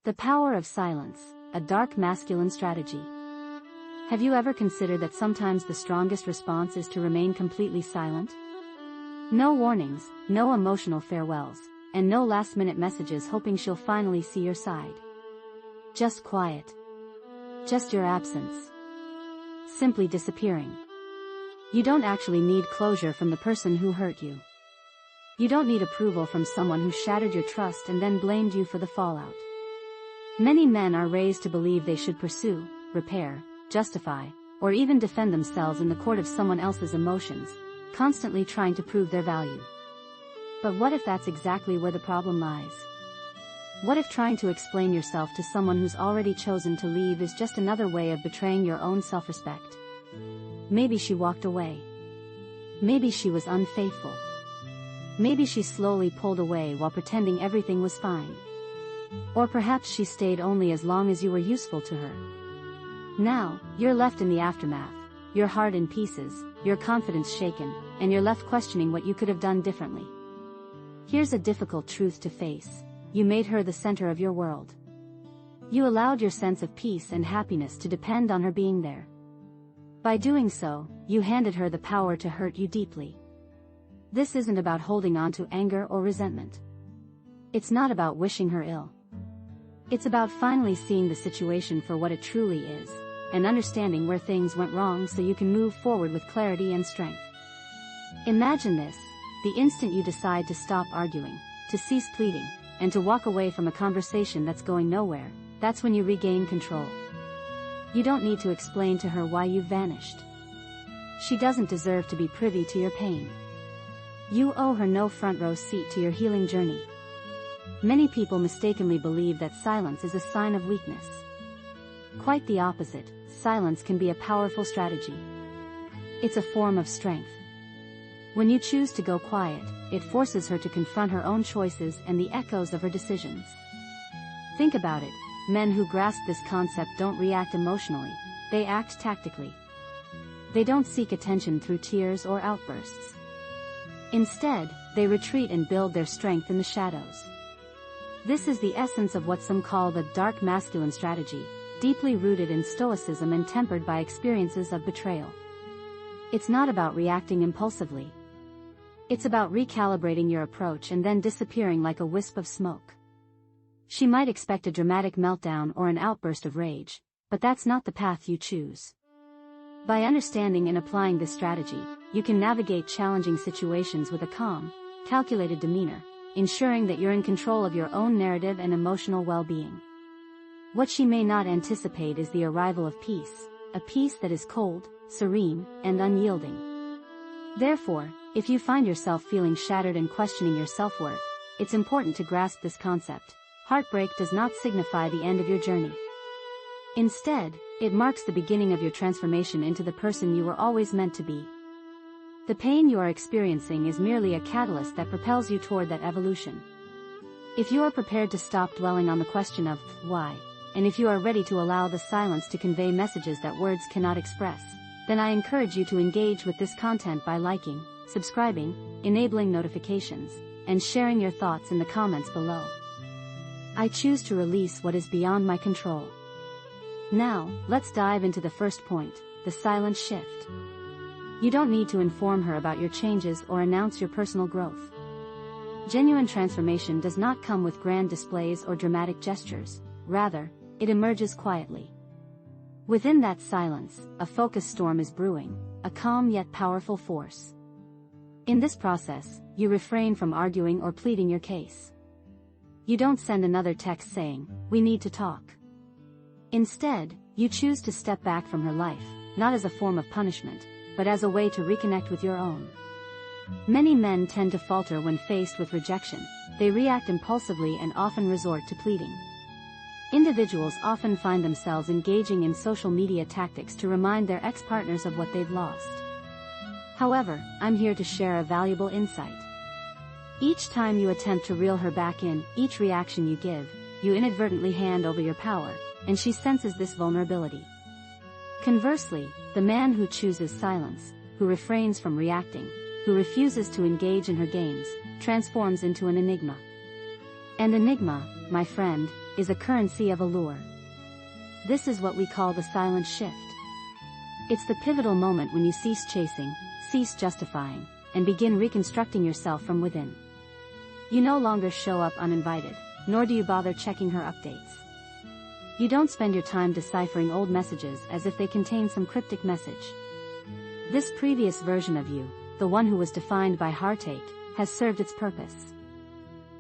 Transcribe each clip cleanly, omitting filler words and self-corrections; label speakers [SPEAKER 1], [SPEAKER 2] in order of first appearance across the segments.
[SPEAKER 1] The power of silence, a dark masculine strategy. Have you ever considered that sometimes the strongest response is to remain completely silent? No warnings, no emotional farewells, and no last-minute messages hoping she'll finally see your side. Just quiet. Just your absence. Simply disappearing. You don't actually need closure from the person who hurt you. You don't need approval from someone who shattered your trust and then blamed you for the fallout. Many men are raised to believe they should pursue, repair, justify, or even defend themselves in the court of someone else's emotions, constantly trying to prove their value. But what if that's exactly where the problem lies? What if trying to explain yourself to someone who's already chosen to leave is just another way of betraying your own self-respect? Maybe she walked away. Maybe she was unfaithful. Maybe she slowly pulled away while pretending everything was fine. Or perhaps she stayed only as long as you were useful to her. Now, you're left in the aftermath, your heart in pieces, your confidence shaken, and you're left questioning what you could have done differently. Here's a difficult truth to face: you made her the center of your world. You allowed your sense of peace and happiness to depend on her being there. By doing so, you handed her the power to hurt you deeply. This isn't about holding on to anger or resentment. It's not about wishing her ill. It's about finally seeing the situation for what it truly is, and understanding where things went wrong so you can move forward with clarity and strength. Imagine this: the instant you decide to stop arguing, to cease pleading, and to walk away from a conversation that's going nowhere, that's when you regain control. You don't need to explain to her why you've vanished. She doesn't deserve to be privy to your pain. You owe her no front row seat to your healing journey. Many people mistakenly believe that silence is a sign of weakness. Quite the opposite, silence can be a powerful strategy. It's a form of strength. When you choose to go quiet, it forces her to confront her own choices and the echoes of her decisions. Think about it: men who grasp this concept don't react emotionally, they act tactically. They don't seek attention through tears or outbursts. Instead, they retreat and build their strength in the shadows. This is the essence of what some call the dark masculine strategy, deeply rooted in stoicism and tempered by experiences of betrayal. It's not about reacting impulsively. It's about recalibrating your approach and then disappearing like a wisp of smoke. She might expect a dramatic meltdown or an outburst of rage, but that's not the path you choose. By understanding and applying this strategy, you can navigate challenging situations with a calm, calculated demeanor, ensuring that you're in control of your own narrative and emotional well-being. What she may not anticipate is the arrival of peace, a peace that is cold, serene, and unyielding. Therefore, if you find yourself feeling shattered and questioning your self-worth, it's important to grasp this concept: heartbreak does not signify the end of your journey. Instead, it marks the beginning of your transformation into the person you were always meant to be. The pain you are experiencing is merely a catalyst that propels you toward that evolution. If you are prepared to stop dwelling on the question of why, and if you are ready to allow the silence to convey messages that words cannot express, then I encourage you to engage with this content by liking, subscribing, enabling notifications, and sharing your thoughts in the comments below. I choose to release what is beyond my control. Now, let's dive into the first point: the silent shift. You don't need to inform her about your changes or announce your personal growth. Genuine transformation does not come with grand displays or dramatic gestures. Rather, it emerges quietly. Within that silence, a focused storm is brewing, a calm yet powerful force. In this process, you refrain from arguing or pleading your case. You don't send another text saying, "We need to talk." Instead, you choose to step back from her life, not as a form of punishment, but as a way to reconnect with your own. Many men tend to falter when faced with rejection. They react impulsively and often resort to pleading. Individuals often find themselves engaging in social media tactics to remind their ex-partners of what they've lost. However, I'm here to share a valuable insight. Each time you attempt to reel her back in, each reaction you give, you inadvertently hand over your power, and she senses this vulnerability. Conversely, the man who chooses silence, who refrains from reacting, who refuses to engage in her games, transforms into an enigma. An enigma, my friend, is a currency of allure. This is what we call the silent shift. It's the pivotal moment when you cease chasing, cease justifying, and begin reconstructing yourself from within. You no longer show up uninvited, nor do you bother checking her updates. You don't spend your time deciphering old messages as if they contain some cryptic message. This previous version of you, the one who was defined by heartache, has served its purpose.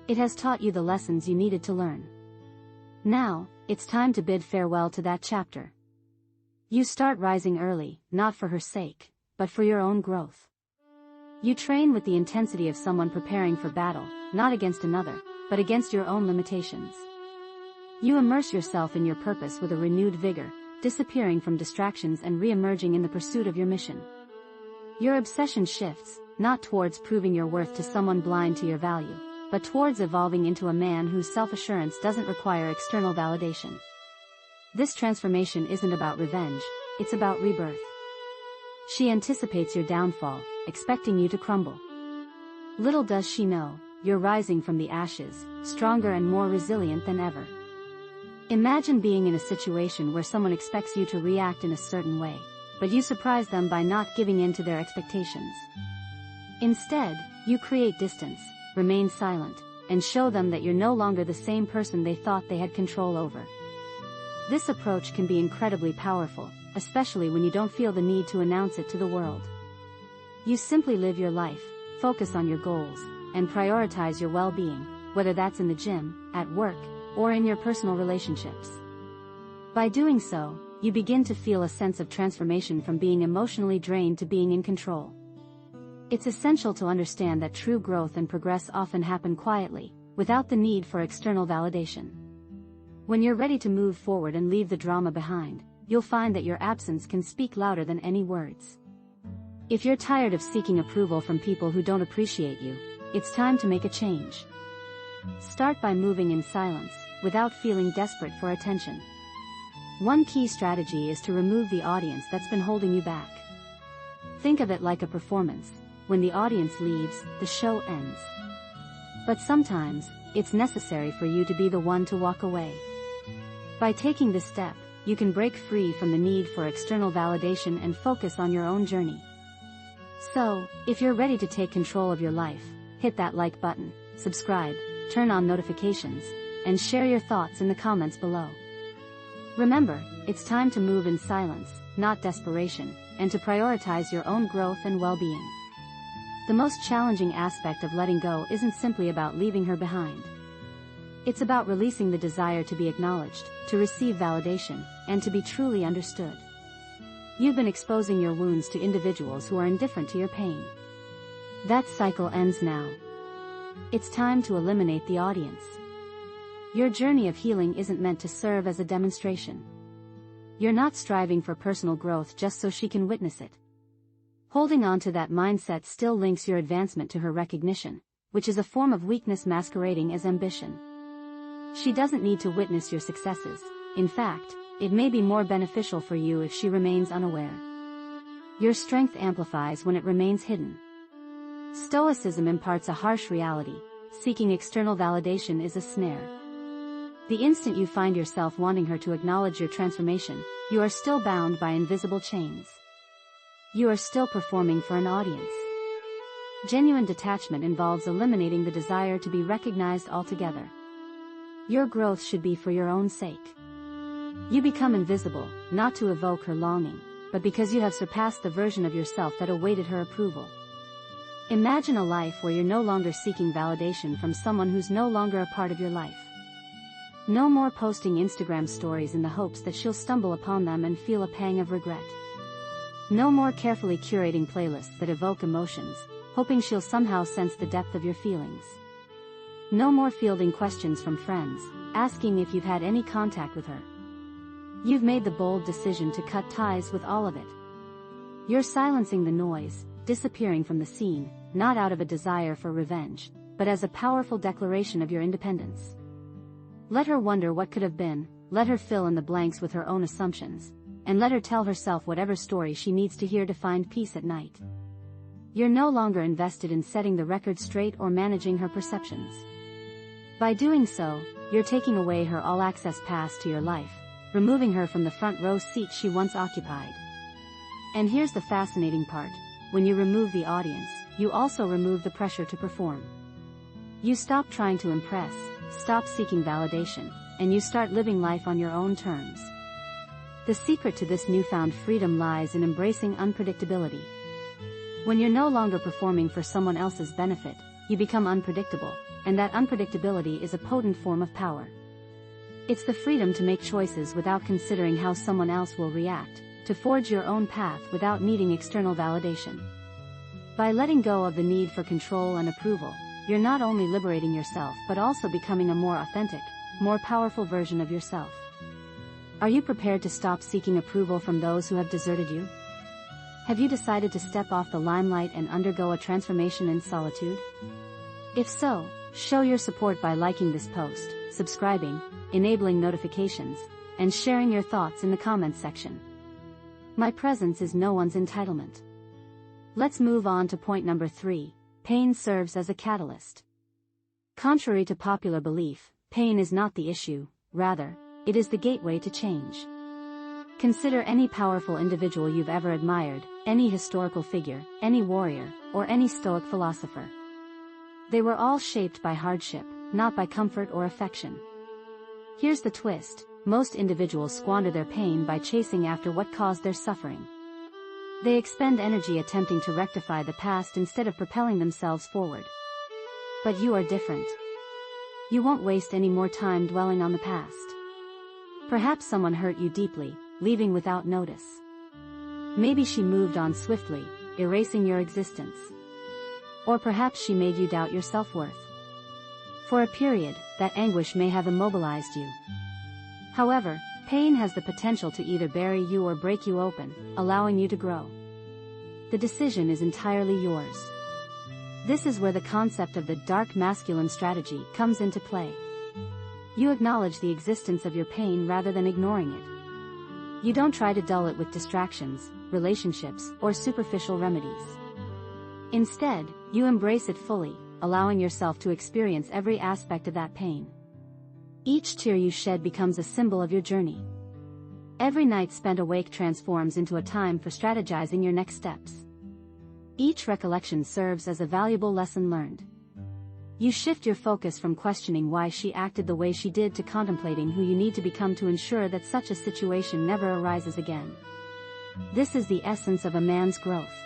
[SPEAKER 1] It has taught you the lessons you needed to learn. Now, it's time to bid farewell to that chapter. You start rising early, not for her sake, but for your own growth. You train with the intensity of someone preparing for battle, not against another, but against your own limitations. You immerse yourself in your purpose with a renewed vigor, disappearing from distractions and re-emerging in the pursuit of your mission. Your obsession shifts, not towards proving your worth to someone blind to your value, but towards evolving into a man whose self-assurance doesn't require external validation. This transformation isn't about revenge, it's about rebirth. She anticipates your downfall, expecting you to crumble. Little does she know, you're rising from the ashes, stronger and more resilient than ever. Imagine being in a situation where someone expects you to react in a certain way, but you surprise them by not giving in to their expectations. Instead, you create distance, remain silent, and show them that you're no longer the same person they thought they had control over. This approach can be incredibly powerful, especially when you don't feel the need to announce it to the world. You simply live your life, focus on your goals, and prioritize your well-being, whether that's in the gym, at work, or in your personal relationships. By doing so, you begin to feel a sense of transformation from being emotionally drained to being in control. It's essential to understand that true growth and progress often happen quietly, without the need for external validation. When you're ready to move forward and leave the drama behind, you'll find that your absence can speak louder than any words. If you're tired of seeking approval from people who don't appreciate you, it's time to make a change. Start by moving in silence, without feeling desperate for attention. One key strategy is to remove the audience that's been holding you back. Think of it like a performance. When the audience leaves, the show ends. But sometimes, it's necessary for you to be the one to walk away. By taking this step, you can break free from the need for external validation and focus on your own journey. So, if you're ready to take control of your life, hit that like button, subscribe, turn on notifications, and share your thoughts in the comments below. Remember, it's time to move in silence, not desperation, and to prioritize your own growth and well-being. The most challenging aspect of letting go isn't simply about leaving her behind. It's about releasing the desire to be acknowledged, to receive validation, and to be truly understood. You've been exposing your wounds to individuals who are indifferent to your pain. That cycle ends now. It's time to eliminate the audience. Your journey of healing isn't meant to serve as a demonstration. You're not striving for personal growth just so she can witness it. Holding on to that mindset still links your advancement to her recognition, which is a form of weakness masquerading as ambition. She doesn't need to witness your successes. In fact, it may be more beneficial for you if she remains unaware. Your strength amplifies when it remains hidden. Stoicism imparts a harsh reality: seeking external validation is a snare. The instant you find yourself wanting her to acknowledge your transformation, you are still bound by invisible chains. You are still performing for an audience. Genuine detachment involves eliminating the desire to be recognized altogether. Your growth should be for your own sake. You become invisible, not to evoke her longing, but because you have surpassed the version of yourself that awaited her approval. Imagine a life where you're no longer seeking validation from someone who's no longer a part of your life. No more posting Instagram stories in the hopes that she'll stumble upon them and feel a pang of regret. No more carefully curating playlists that evoke emotions, hoping she'll somehow sense the depth of your feelings. No more fielding questions from friends, asking if you've had any contact with her. You've made the bold decision to cut ties with all of it. You're silencing the noise, disappearing from the scene, not out of a desire for revenge, but as a powerful declaration of your independence. Let her wonder what could have been, let her fill in the blanks with her own assumptions, and let her tell herself whatever story she needs to hear to find peace at night. You're no longer invested in setting the record straight or managing her perceptions. By doing so, you're taking away her all-access pass to your life, removing her from the front row seat she once occupied. And here's the fascinating part: when you remove the audience, you also remove the pressure to perform. You stop trying to impress, stop seeking validation, and you start living life on your own terms. The secret to this newfound freedom lies in embracing unpredictability. When you're no longer performing for someone else's benefit, you become unpredictable, and that unpredictability is a potent form of power. It's the freedom to make choices without considering how someone else will react, to forge your own path without needing external validation. By letting go of the need for control and approval, you're not only liberating yourself but also becoming a more authentic, more powerful version of yourself. Are you prepared to stop seeking approval from those who have deserted you? Have you decided to step off the limelight and undergo a transformation in solitude? If so, show your support by liking this post, subscribing, enabling notifications, and sharing your thoughts in the comments section. My presence is no one's entitlement. Let's move on to point number 3. Pain serves as a catalyst. Contrary to popular belief, pain is not the issue, rather, it is the gateway to change. Consider any powerful individual you've ever admired, any historical figure, any warrior, or any Stoic philosopher. They were all shaped by hardship, not by comfort or affection. Here's the twist: most individuals squander their pain by chasing after what caused their suffering. They expend energy attempting to rectify the past instead of propelling themselves forward. But you are different. You won't waste any more time dwelling on the past. Perhaps someone hurt you deeply, leaving without notice. Maybe she moved on swiftly, erasing your existence. Or perhaps she made you doubt your self-worth. For a period, that anguish may have immobilized you. However, pain has the potential to either bury you or break you open, allowing you to grow. The decision is entirely yours. This is where the concept of the dark masculine strategy comes into play. You acknowledge the existence of your pain rather than ignoring it. You don't try to dull it with distractions, relationships, or superficial remedies. Instead, you embrace it fully, allowing yourself to experience every aspect of that pain. Each tear you shed becomes a symbol of your journey. Every night spent awake transforms into a time for strategizing your next steps. Each recollection serves as a valuable lesson learned. You shift your focus from questioning why she acted the way she did to contemplating who you need to become to ensure that such a situation never arises again. This is the essence of a man's growth.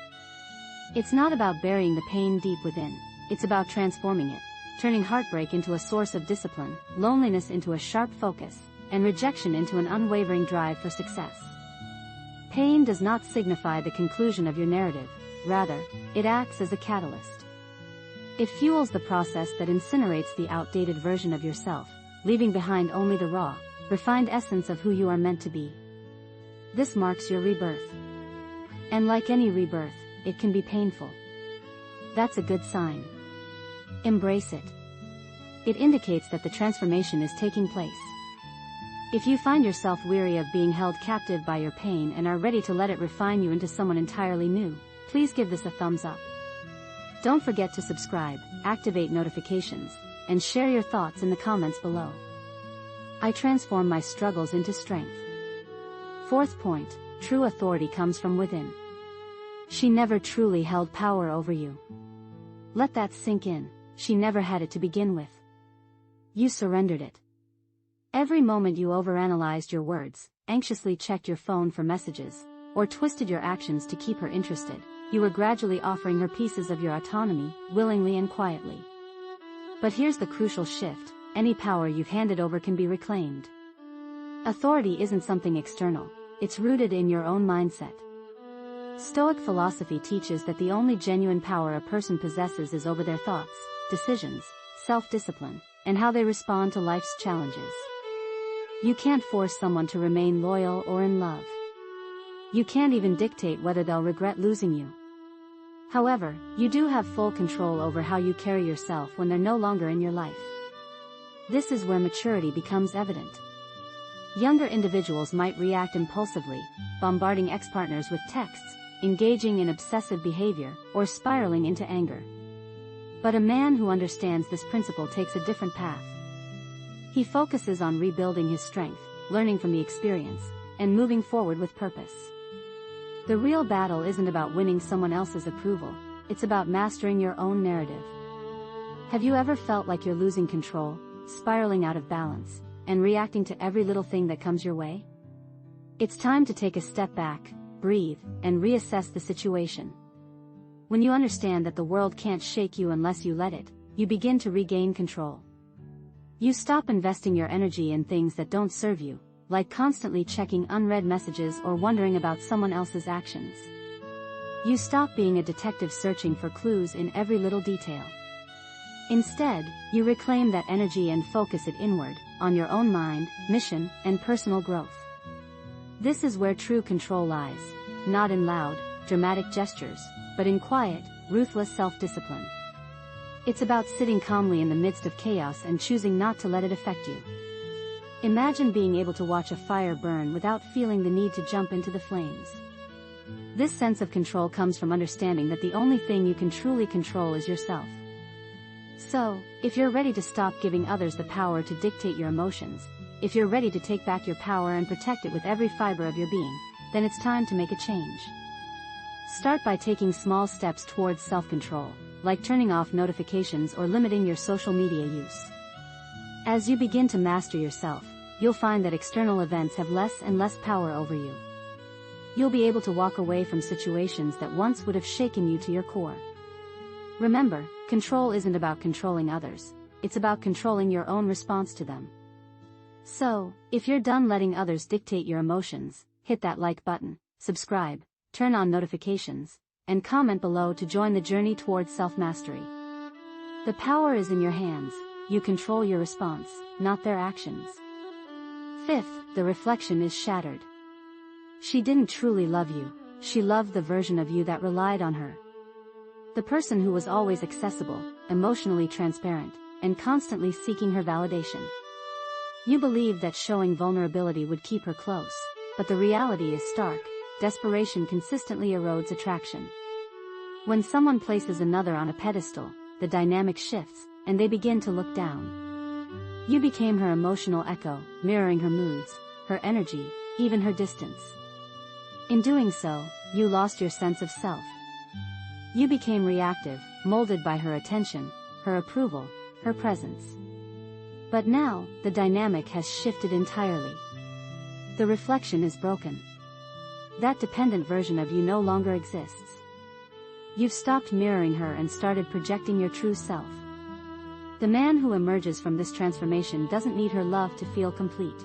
[SPEAKER 1] It's not about burying the pain deep within, it's about transforming it, turning heartbreak into a source of discipline, loneliness into a sharp focus, and rejection into an unwavering drive for success. Pain does not signify the conclusion of your narrative, rather, it acts as a catalyst. It fuels the process that incinerates the outdated version of yourself, leaving behind only the raw, refined essence of who you are meant to be. This marks your rebirth. And like any rebirth, it can be painful. That's a good sign. Embrace it. It indicates that the transformation is taking place. If you find yourself weary of being held captive by your pain and are ready to let it refine you into someone entirely new, please give this a thumbs up. Don't forget to subscribe, activate notifications, and share your thoughts in the comments below. I transform my struggles into strength. Fourth point, true authority comes from within. She never truly held power over you. Let that sink in, she never had it to begin with. You surrendered it. Every moment you overanalyzed your words, anxiously checked your phone for messages, or twisted your actions to keep her interested, you were gradually offering her pieces of your autonomy, willingly and quietly. But here's the crucial shift: any power you've handed over can be reclaimed. Authority isn't something external, it's rooted in your own mindset. Stoic philosophy teaches that the only genuine power a person possesses is over their thoughts, decisions, self-discipline, and how they respond to life's challenges. You can't force someone to remain loyal or in love. You can't even dictate whether they'll regret losing you. However, you do have full control over how you carry yourself when they're no longer in your life. This is where maturity becomes evident. Younger individuals might react impulsively, bombarding ex-partners with texts, engaging in obsessive behavior, or spiraling into anger. But a man who understands this principle takes a different path. He focuses on rebuilding his strength, learning from the experience, and moving forward with purpose. The real battle isn't about winning someone else's approval, it's about mastering your own narrative. Have you ever felt like you're losing control, spiraling out of balance, and reacting to every little thing that comes your way? It's time to take a step back, breathe, and reassess the situation. When you understand that the world can't shake you unless you let it, you begin to regain control. You stop investing your energy in things that don't serve you, like constantly checking unread messages or wondering about someone else's actions. You stop being a detective searching for clues in every little detail. Instead, you reclaim that energy and focus it inward, on your own mind, mission, and personal growth. This is where true control lies, not in loud, dramatic gestures, but in quiet, ruthless self-discipline. It's about sitting calmly in the midst of chaos and choosing not to let it affect you. Imagine being able to watch a fire burn without feeling the need to jump into the flames. This sense of control comes from understanding that the only thing you can truly control is yourself. So, if you're ready to stop giving others the power to dictate your emotions, if you're ready to take back your power and protect it with every fiber of your being, then it's time to make a change. Start by taking small steps towards self-control, like turning off notifications or limiting your social media use. As you begin to master yourself, you'll find that external events have less and less power over you. You'll be able to walk away from situations that once would have shaken you to your core. Remember, control isn't about controlling others, it's about controlling your own response to them. So, if you're done letting others dictate your emotions, hit that like button, subscribe, turn on notifications, and comment below to join the journey towards self-mastery. The power is in your hands, you control your response, not their actions. Fifth, the reflection is shattered. She didn't truly love you, she loved the version of you that relied on her. The person who was always accessible, emotionally transparent, and constantly seeking her validation. You believed that showing vulnerability would keep her close, but the reality is stark, desperation consistently erodes attraction. When someone places another on a pedestal, the dynamic shifts, and they begin to look down. You became her emotional echo, mirroring her moods, her energy, even her distance. In doing so, you lost your sense of self. You became reactive, molded by her attention, her approval, her presence. But now, the dynamic has shifted entirely. The reflection is broken. That dependent version of you no longer exists. You've stopped mirroring her and started projecting your true self. The man who emerges from this transformation doesn't need her love to feel complete.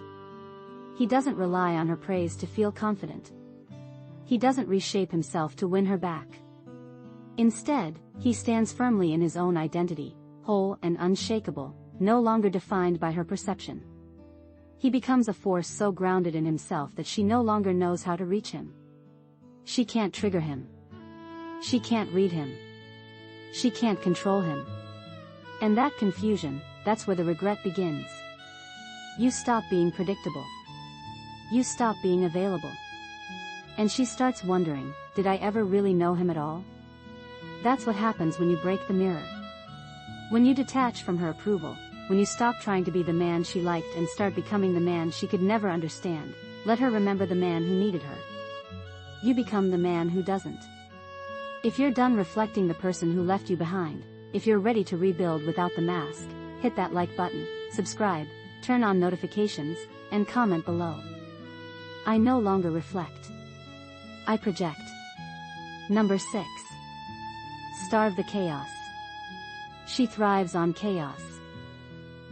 [SPEAKER 1] He doesn't rely on her praise to feel confident. He doesn't reshape himself to win her back. Instead, he stands firmly in his own identity, whole and unshakable, no longer defined by her perception. He becomes a force so grounded in himself that she no longer knows how to reach him. She can't trigger him. She can't read him. She can't control him. And that confusion, that's where the regret begins. You stop being predictable. You stop being available. And she starts wondering, did I ever really know him at all? That's what happens when you break the mirror. When you detach from her approval, when you stop trying to be the man she liked and start becoming the man she could never understand, let her remember the man who needed her. You become the man who doesn't. If you're done reflecting the person who left you behind, if you're ready to rebuild without the mask, hit that like button, subscribe, turn on notifications, and comment below. I no longer reflect. I project. Number 6. Starve the chaos. She thrives on chaos.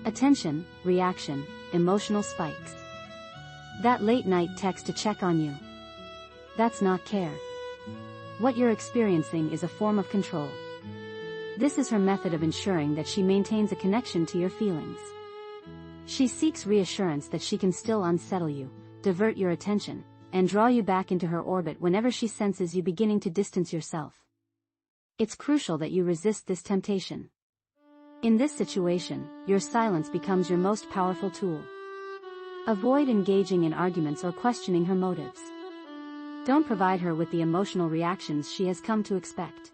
[SPEAKER 1] Attention, reaction, emotional spikes. That late night text to check on you. That's not care. What you're experiencing is a form of control. This is her method of ensuring that she maintains a connection to your feelings. She seeks reassurance that she can still unsettle you, divert your attention, and draw you back into her orbit whenever she senses you beginning to distance yourself. It's crucial that you resist this temptation. In this situation, your silence becomes your most powerful tool. Avoid engaging in arguments or questioning her motives. Don't provide her with the emotional reactions she has come to expect.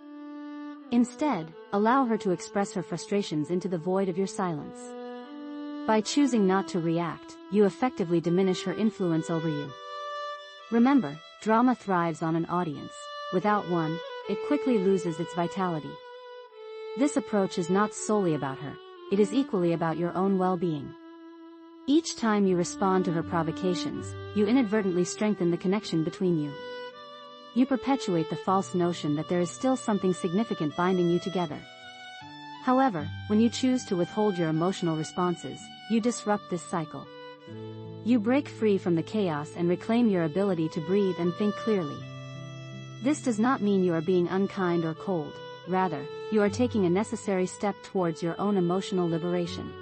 [SPEAKER 1] Instead, allow her to express her frustrations into the void of your silence. By choosing not to react, you effectively diminish her influence over you. Remember, drama thrives on an audience. Without one, it quickly loses its vitality. This approach is not solely about her, it is equally about your own well-being. Each time you respond to her provocations, you inadvertently strengthen the connection between you. You perpetuate the false notion that there is still something significant binding you together. However, when you choose to withhold your emotional responses, you disrupt this cycle. You break free from the chaos and reclaim your ability to breathe and think clearly. This does not mean you are being unkind or cold, rather, you are taking a necessary step towards your own emotional liberation.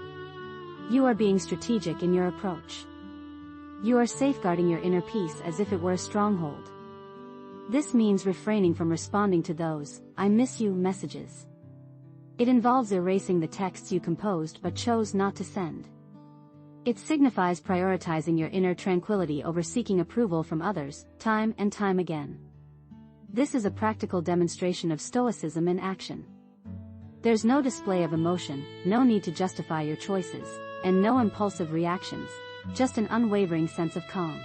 [SPEAKER 1] You are being strategic in your approach. You are safeguarding your inner peace as if it were a stronghold. This means refraining from responding to those "I miss you" messages. It involves erasing the texts you composed but chose not to send. It signifies prioritizing your inner tranquility over seeking approval from others, time and time again. This is a practical demonstration of stoicism in action. There's no display of emotion, no need to justify your choices, and no impulsive reactions, just an unwavering sense of calm.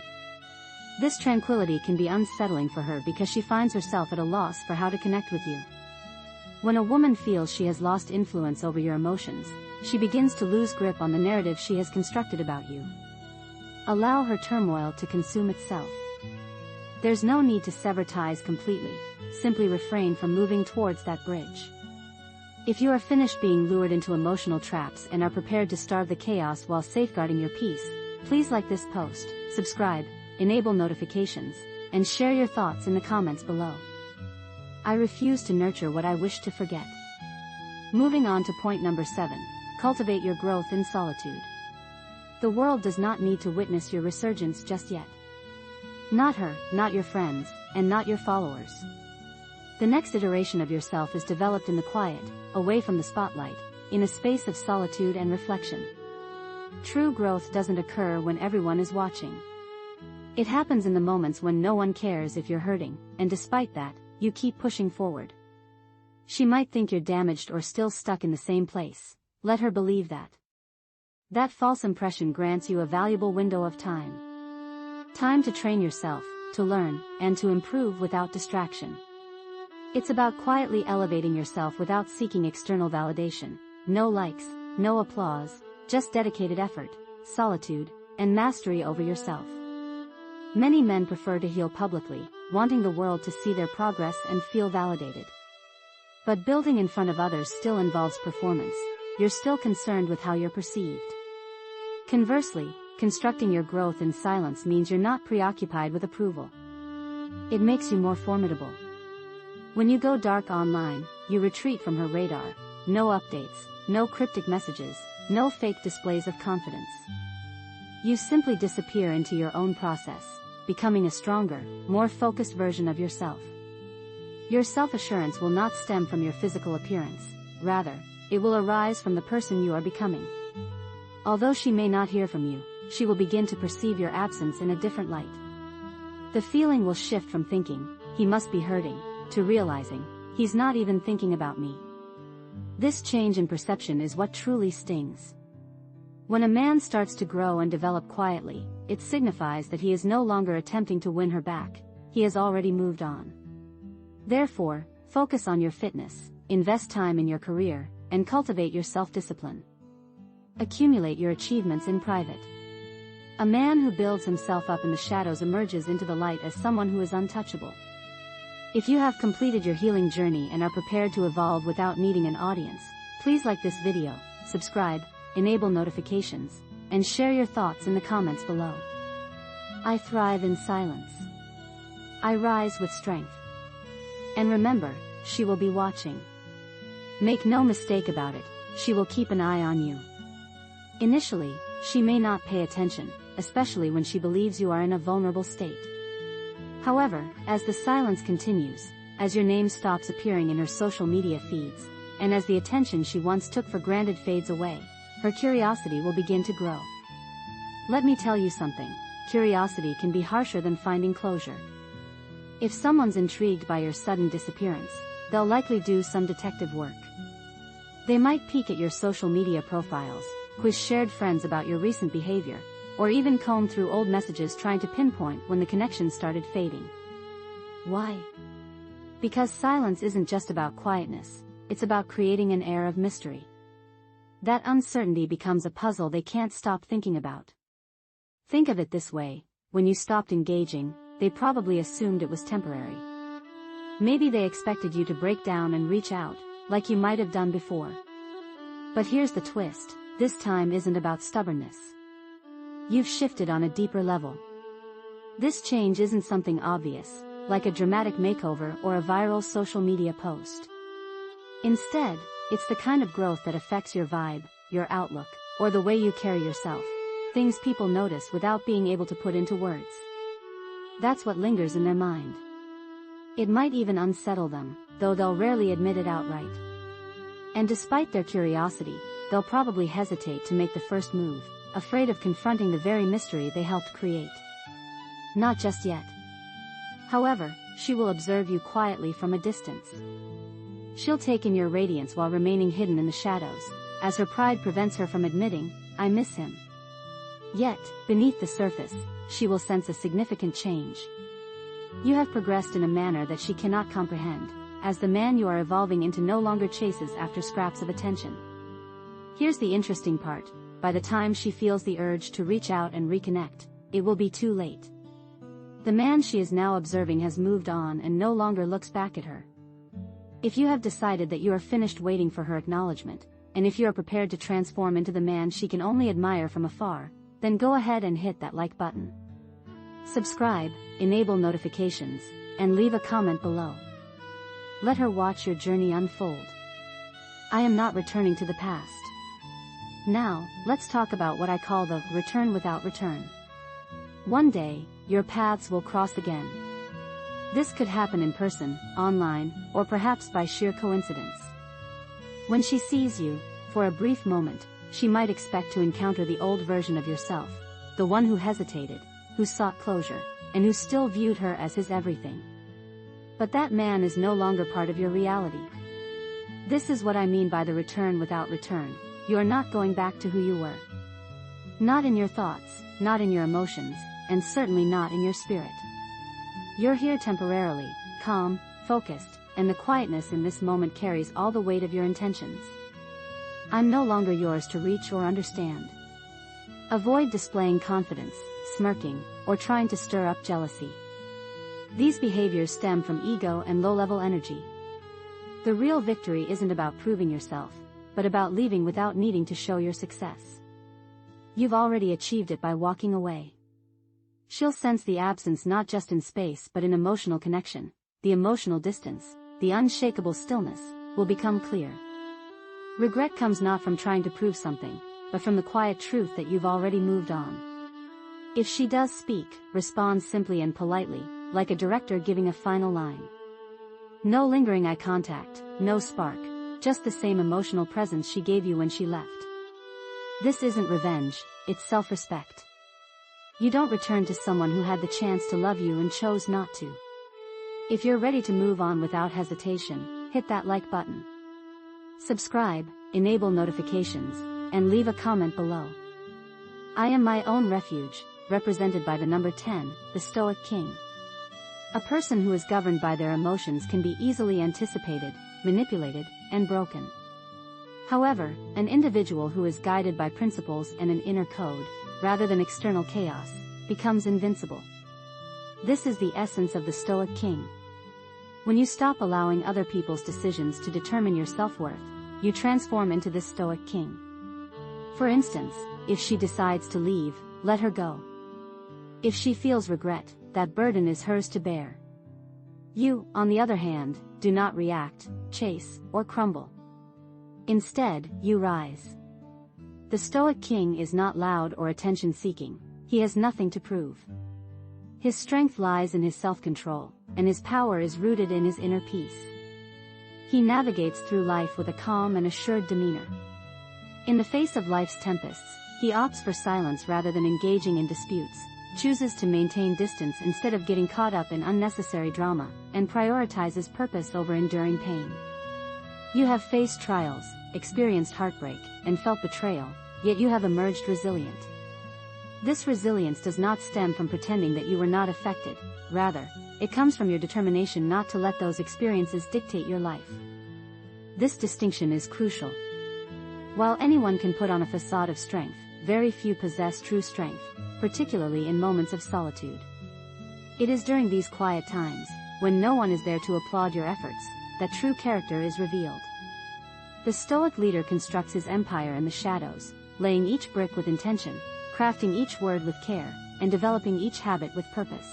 [SPEAKER 1] This tranquility can be unsettling for her because she finds herself at a loss for how to connect with you. When a woman feels she has lost influence over your emotions, she begins to lose grip on the narrative she has constructed about you. Allow her turmoil to consume itself. There's no need to sever ties completely, simply refrain from moving towards that bridge. If you are finished being lured into emotional traps and are prepared to starve the chaos while safeguarding your peace, please like this post, subscribe, enable notifications, and share your thoughts in the comments below. I refuse to nurture what I wish to forget. Moving on to point number 7, cultivate your growth in solitude. The world does not need to witness your resurgence just yet. Not her, not your friends, and not your followers. The next iteration of yourself is developed in the quiet, away from the spotlight, in a space of solitude and reflection. True growth doesn't occur when everyone is watching. It happens in the moments when no one cares if you're hurting, and despite that, you keep pushing forward. She might think you're damaged or still stuck in the same place. Let her believe that. That false impression grants you a valuable window of time. Time to train yourself, to learn, and to improve without distraction. It's about quietly elevating yourself without seeking external validation. No likes, no applause, just dedicated effort, solitude, and mastery over yourself. Many men prefer to heal publicly, wanting the world to see their progress and feel validated. But building in front of others still involves performance. You're still concerned with how you're perceived. Conversely, constructing your growth in silence means you're not preoccupied with approval. It makes you more formidable. When you go dark online, you retreat from her radar. No updates, no cryptic messages, no fake displays of confidence. You simply disappear into your own process, becoming a stronger, more focused version of yourself. Your self-assurance will not stem from your physical appearance, rather, it will arise from the person you are becoming. Although she may not hear from you, she will begin to perceive your absence in a different light. The feeling will shift from thinking, "He must be hurting," to realizing, "He's not even thinking about me." This change in perception is what truly stings. When a man starts to grow and develop quietly, it signifies that he is no longer attempting to win her back, he has already moved on. Therefore, focus on your fitness, invest time in your career, and cultivate your self-discipline. Accumulate your achievements in private. A man who builds himself up in the shadows emerges into the light as someone who is untouchable. If you have completed your healing journey and are prepared to evolve without needing an audience, please like this video, subscribe, enable notifications, and share your thoughts in the comments below. I thrive in silence. I rise with strength. And remember, she will be watching. Make no mistake about it, she will keep an eye on you. Initially, she may not pay attention, especially when she believes you are in a vulnerable state. However, as the silence continues, as your name stops appearing in her social media feeds, and as the attention she once took for granted fades away, her curiosity will begin to grow. Let me tell you something, curiosity can be harsher than finding closure. If someone's intrigued by your sudden disappearance, they'll likely do some detective work. They might peek at your social media profiles, quiz shared friends about your recent behavior, or even comb through old messages trying to pinpoint when the connection started fading. Why? Because silence isn't just about quietness, it's about creating an air of mystery. That uncertainty becomes a puzzle they can't stop thinking about. Think of it this way: when you stopped engaging, they probably assumed it was temporary. Maybe they expected you to break down and reach out, like you might have done before. But here's the twist: this time isn't about stubbornness. You've shifted on a deeper level. This change isn't something obvious, like a dramatic makeover or a viral social media post. Instead, it's the kind of growth that affects your vibe, your outlook, or the way you carry yourself. Things people notice without being able to put into words. That's what lingers in their mind. It might even unsettle them, though they'll rarely admit it outright. And despite their curiosity, they'll probably hesitate to make the first move, afraid of confronting the very mystery they helped create. Not just yet. However, she will observe you quietly from a distance. She'll take in your radiance while remaining hidden in the shadows, as her pride prevents her from admitting, "I miss him." Yet, beneath the surface, she will sense a significant change. You have progressed in a manner that she cannot comprehend, as the man you are evolving into no longer chases after scraps of attention. Here's the interesting part: by the time she feels the urge to reach out and reconnect, it will be too late. The man she is now observing has moved on and no longer looks back at her. If you have decided that you are finished waiting for her acknowledgement, and if you are prepared to transform into the man she can only admire from afar, then go ahead and hit that like button. Subscribe, enable notifications, and leave a comment below. Let her watch your journey unfold. I am not returning to the past. Now, let's talk about what I call the return without return. One day, your paths will cross again. This could happen in person, online, or perhaps by sheer coincidence. When she sees you, for a brief moment, she might expect to encounter the old version of yourself, the one who hesitated, who sought closure, and who still viewed her as his everything. But that man is no longer part of your reality. This is what I mean by the return without return. You are not going back to who you were. Not in your thoughts, not in your emotions, and certainly not in your spirit. You're here temporarily, calm, focused, and the quietness in this moment carries all the weight of your intentions. I'm no longer yours to reach or understand. Avoid displaying confidence, smirking, or trying to stir up jealousy. These behaviors stem from ego and low-level energy. The real victory isn't about proving yourself, but about leaving without needing to show your success. You've already achieved it by walking away. She'll sense the absence not just in space but in emotional connection. The emotional distance, the unshakable stillness, will become clear. Regret comes not from trying to prove something, but from the quiet truth that you've already moved on. If she does speak, respond simply and politely, like a director giving a final line. No lingering eye contact, no spark, just the same emotional presence she gave you when she left. This isn't revenge, it's self-respect. You don't return to someone who had the chance to love you and chose not to. If you're ready to move on without hesitation, hit that like button. Subscribe, enable notifications, and leave a comment below. I am my own refuge, represented by the number 10, the Stoic King. A person who is governed by their emotions can be easily anticipated, manipulated, and broken. However, an individual who is guided by principles and an inner code, rather than external chaos, becomes invincible. This is the essence of the Stoic King. When you stop allowing other people's decisions to determine your self-worth, you transform into this Stoic King. For instance, if she decides to leave, let her go. If she feels regret, that burden is hers to bear. You, on the other hand, do not react, chase, or crumble. Instead, you rise. The Stoic King is not loud or attention-seeking. He has nothing to prove. His strength lies in his self-control, and his power is rooted in his inner peace. He navigates through life with a calm and assured demeanor. In the face of life's tempests, he opts for silence rather than engaging in disputes, chooses to maintain distance instead of getting caught up in unnecessary drama, and prioritizes purpose over enduring pain. You have faced trials, experienced heartbreak, and felt betrayal, yet you have emerged resilient. This resilience does not stem from pretending that you were not affected, rather, it comes from your determination not to let those experiences dictate your life. This distinction is crucial. While anyone can put on a facade of strength, very few possess true strength, particularly in moments of solitude. It is during these quiet times, when no one is there to applaud your efforts, that true character is revealed. The Stoic leader constructs his empire in the shadows, laying each brick with intention, crafting each word with care, and developing each habit with purpose.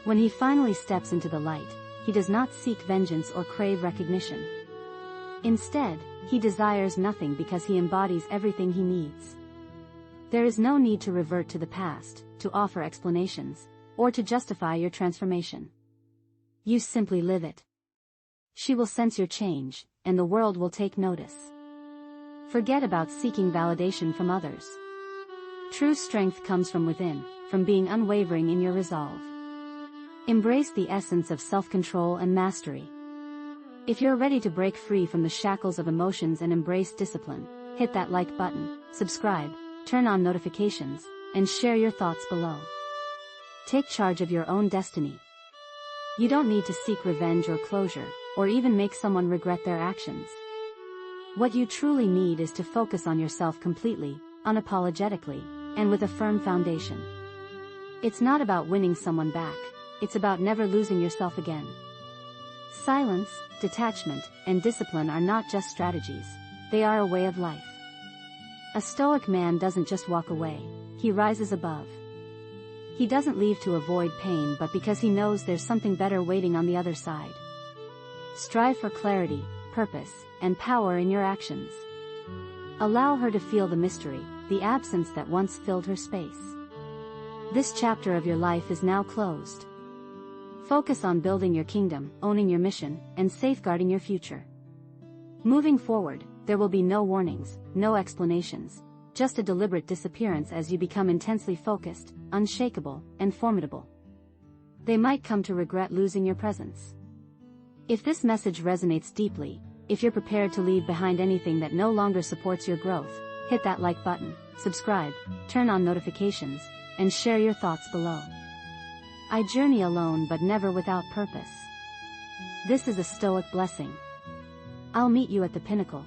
[SPEAKER 1] When he finally steps into the light, he does not seek vengeance or crave recognition. Instead, he desires nothing because he embodies everything he needs. There is no need to revert to the past, to offer explanations, or to justify your transformation. You simply live it. She will sense your change, and the world will take notice. Forget about seeking validation from others. True strength comes from within, from being unwavering in your resolve. Embrace the essence of self-control and mastery. If you're ready to break free from the shackles of emotions and embrace discipline, hit that like button, subscribe, turn on notifications, and share your thoughts below. Take charge of your own destiny. You don't need to seek revenge or closure, or even make someone regret their actions. What you truly need is to focus on yourself completely, unapologetically, and with a firm foundation. It's not about winning someone back, it's about never losing yourself again. Silence, detachment, and discipline are not just strategies, they are a way of life. A Stoic man doesn't just walk away, he rises above. He doesn't leave to avoid pain but because he knows there's something better waiting on the other side. Strive for clarity, purpose, and power in your actions. Allow her to feel the mystery, the absence that once filled her space. This chapter of your life is now closed. Focus on building your kingdom, owning your mission, and safeguarding your future. Moving forward, there will be no warnings, no explanations, just a deliberate disappearance as you become intensely focused, unshakable, and formidable. They might come to regret losing your presence. If this message resonates deeply, if you're prepared to leave behind anything that no longer supports your growth, hit that like button, subscribe, turn on notifications, and share your thoughts below. I journey alone but never without purpose. This is a Stoic blessing. I'll meet you at the pinnacle.